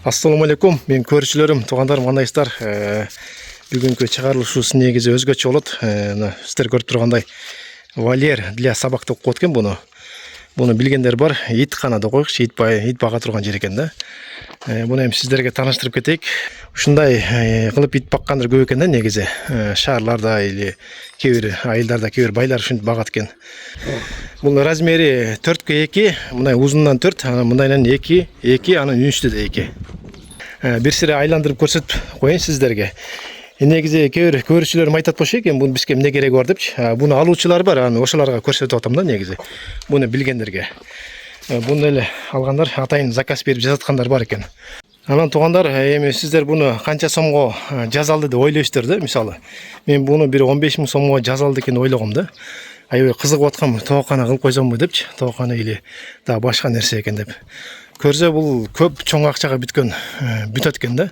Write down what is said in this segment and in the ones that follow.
Assalamu alaikum, мен көршілерім, туғандарым, қандайсыздар? Бүгінгі шығарылышысы негізі өзгөчө болот. Сіздер көріп тұрғандай вольер для собак деп коет экен буну. Буну билгендер бар. Ит канада койгуш, ит бага турган жер экен да. Буну эми сиздерге тааныштырып кетейик. Ушундай кылып ит баккандар көп экен да негизи. Шаарларда или кээ бир айылдарда кээ бир байлар ушинтип багат экен. Бул размери 4ке 2, мындай узунунан 4, мындайынан 2, анын үнүштү да 2. Бир сире айландырып көрсөтүп коеюн сиздерге. Негизи кээ бир көрүүчүлөрүм айтат болчу экен, буну бизге эмне кереги бар депчи. Буну алуучулар бар, аны ошолорго көрсөтүп атам да негизи. Буну билгендерге. Буну эле алгандар атайын заказ берип жазаткандар бар экен. Анан туугандар, эми сиздер буну канча сомго жазалды деп ойлойсуздар да, мисалы. Мен буну бир 15 000 сомго жазалды экен ойлогом да. Аябай кызыгып аткам, тоокана кылып койсомбу депчи, тоокана или да башка нерсе экен деп. Көрсө бул көп чоң акчага бүтөт экен да.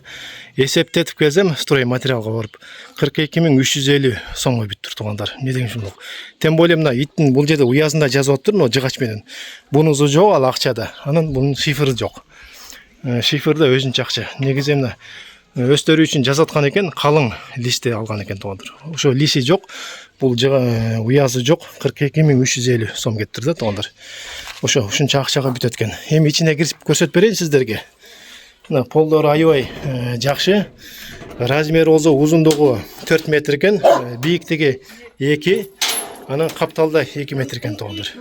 Эсептетип келсем, строй материалга барып 42 350 сомго бүттүр туугандар. Не деген ушундук. Тем более мына иттин бул жерде уязында жазып атыптыр, но жыгач менен. Бунусу жок, ал акчада. Анан бунун шифры жок. Шифрда өзүнчө акча. Негизи мына өстөрү үчүн жазаткан экен, калың листте алган экен туугандар. Ошо лиси жок, бул уязы жок, 42 350 сом кетиптир да туугандар. Ошо ушунча акчага бүтөт экен. Эми ичине кирип көрсөтүп берейин сиздерге. Мына полдору аябай жакшы. Размери болсо узундугу 4 метр экен, бийиктиги 2, анан капталда 2 метр экен туугандар.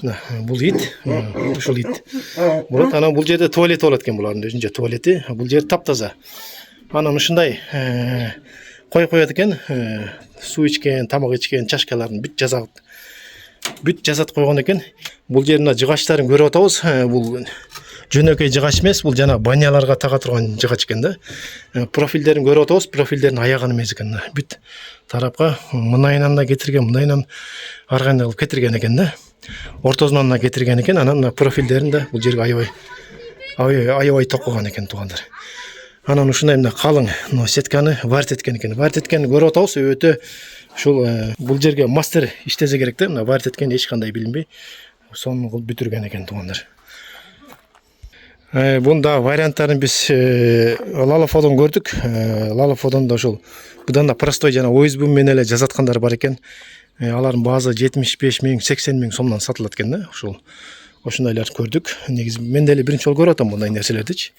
Мына бул ит, ушул ит. Болот, анан бул жерде туалет болот экен, булардын өзүнчө туалети. Бул жер таптаза. Анан ушундай коет экен, суу ичкен, тамак ичкен чашкаларын бүт жазат койгон экен. Бул жерин жыгачтарын көрүп атабыз. Бул жөнөкөй жыгач эмес, бул жана баняларга тага турган жыгач экен да. Профилдерин көрүп атабыз, профилдерин аяган эмес экен. Бүт тарапка мындайынан да кетирген, мындайынан ар кандай кылып кетирген экен да. Ортосунан да кетирген экен, анан профилдерин да бул жерге аябай токкогон экен туугандар. Анан ушундай мына калың сетканы варит эткен экен. Варит эткенин көрүп атабыз, өтө ушул бул жерге мастер иштесе керек да. Мына варит эткен эч кандай билинбей, сонун кылып бүтүргөн экен туугандар. Бунда варианттарын биз Лалафодон көрдүк. Лалафодон да ушул будан да простой жана ОСБ менен эле жазаткандар бар экен. Алардын баазы 75 000, 80 000 сомдон сатылат экен да. Ушул ошондайларды көрдүк. Негизи мен деле биринчи жолу көрүп атам мындай нерселердичи.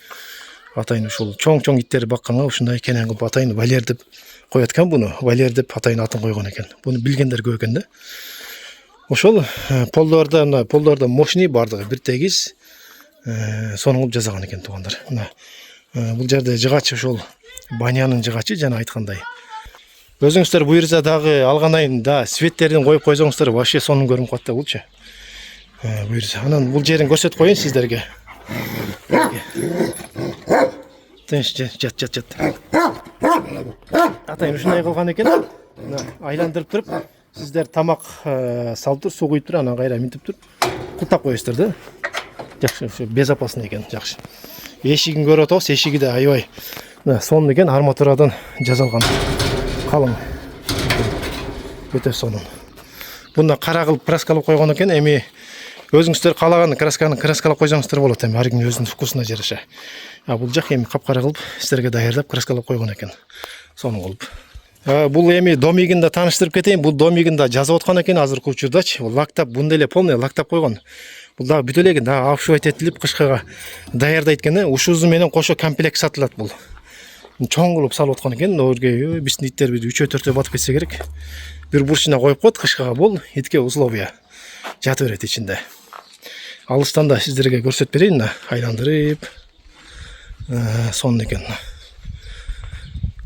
Атайын ушул чоң иттерди бакканга ушундай кенен кылып атайын вольер деп коет экен буну. Вольер деп атайын атын койгон экен. Буну билгендер көп экен да. Ошол полдордо мощный бардыгы бир тегиз сонун кылып жасаган экен туугандар. Мына бул жерде жыгач ошол банянын жыгачы жана айткандай. Өзүңүздөр буйрса дагы алганайын да светтерин коюп койсоңуздар вообще сонун көрүнүп калат да булчу. Буйрса. Анан бул жерин көрсөтүп коеюн сиздерге. Жат. Атайын ушундай кылган экен. Айландырып туруп, сиздер тамак салып туруп, суу куюп туруп, анан кайра минтип туруп, кылтап коесуздар да. Жакшы, безопасный экен, жакшы. Эшигин көрүп атабыз, эшиги да аябай сонун экен, арматурадан жасалган. Калың. Өтө сонун. Буну кара кылып краскалап койгон экен. Эми өзүңүздөр каалаган краскалап койсоңуздар болот, эми ар кимдин өзүнүн вкусуна жараша. Бул жак эми капкара кылып сиздерге даярдап краскалап койгон экен. Сонун кылып. Бул эми домигин да тааныштырып кетейин. Бул домигин да жазып аткан экен азыркы учурдачы. Лактап, бунда эле полный лактап койгон. Бул дагы бүтө эле экен, дагы обшивать этилип кышкыга даярдайт экен. Ушузу менен кошо комплект сатылат бул. Чоң кылып салып аткан экен. Өргө биздин иттер 3-4 батып кетсе керек. Бир бурчуна коюп коет кышкыга, бул итке условия жата берет ичинде. Алыстан да сиздерге көрсөтүп берейин, айландырып. Сонун экен.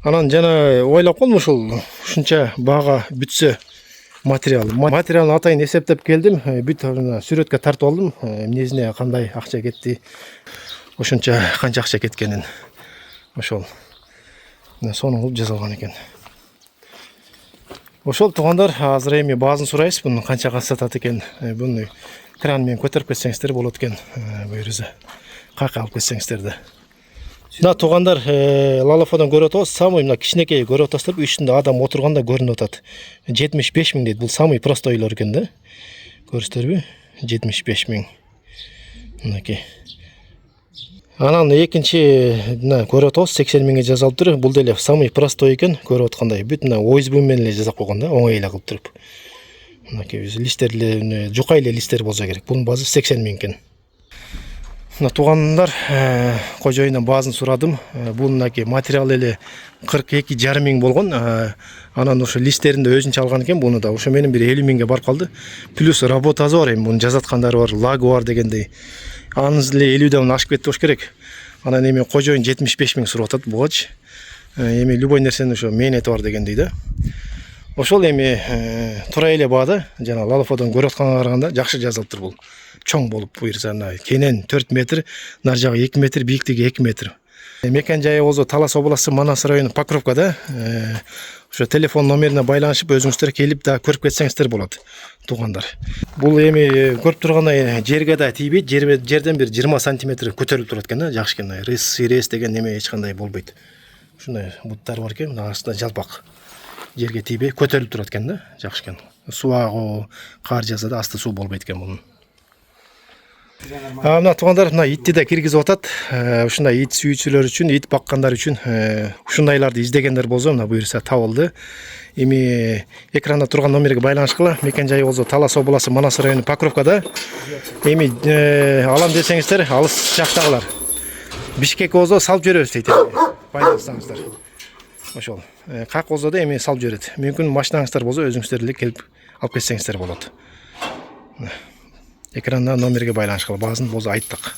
Анан жана ойлоп калдым ушунча бага бүтсө материалын атайын эсептеп келдим. Бүт сүрөткө тартып алдым. Эмнесине кандай акча кетти, ошонча канча акча кеткенин. Ошол сонун кылып жасалган экен. Ошол туугандар, азыр эми баазын сурайбыз, буну канчага сатат экен. Буну кран менен көтөрүп кетсеңиздер болот экен. Буйрса кайка алып кетсеңиздер да. Мына туугандар, Лалафодон көрүп атабыз, самый мына кичинекей көрүп атасыздар, үстүндө адам отурганда көрүнүп атат. 75 000 дейт. Бул самый простойлор экен да. Көрүсүздөрбү? 75 000. Мынакей. Анан экинчи көрүп атабыз 80 миңге жазылып тур. Бул деле самый простой экен, көрүп аткандай. Бүт мына ОСБ менен эле жасап койгон да, оңой эле кылып туруп. Мынакей листтер жука эле листтер болсо керек. Бунун баасы 80 миң экен. Мына туугандар, кожоюндан баазын сурадым. Бул мынакей материал эле 42,5 миң болгон. Анан ошо листтерин да өзүнчө алган экен. Буну да ошо менен бир 50 миңге барып калды. Плюс работасы бар, эми муну жазаткандары бар, лагы бар дегендей. Аныз эле 50ден ашып кетти болуш керек. Анан эми кожоюн 75 миң сурап атат бугачы. Эми любой нерсенин ошо мээнети бар дегендей да. Ошол эми туура эле баада жана Лалофодон көрүп атканга караганда жакшы жазылыптыр бул. Чоң болуп буйрса кенен 4 метр, нар жагы 2 метр, бийиктиги 2 метр. Мекен жайы болсо Талас областы Манас району Покровкада. Ошо телефон номерине байланышып өзүңүздөр келип да көрүп кетсеңиздер болот, туугандар. Бул эми көрүп тургандай жерге да тийбейт, жерден бир 20 сантиметр көтөрүлүп турат экен да, жакшы экен. Рыс деген неме эч кандай болбойт. Ушундай буттар бар экен, мына астында жалпак. Жерге тийбей көтөрүлүп турат экен да, жакшы экен. Суу агуу, кар жааса да асты суу болбойт экен мунун. Мына туугандар, мына итти да киргизип атат. Ушундай ит сүйүүчүлөр үчүн, ит баккандар үчүн ушундайларды издегендер болсо мына буюрса табылды. Эми экранда турган номерге байланышкыла. Мекен жайы болсо Талас областы Манас району Покровкада. Эми алам десеңиздер, алыс жактагылар. Бишкек болсо салып жиберебиз дейт. Байланышсаңыздар. Ошол. Как болсо да эми салып жиберет. Мүмкүн машинаңыздар болсо өзүңүздөр эле келип алып кетсеңиздер болот. Экранда номерге байланышкыла, баазын болсо айттык.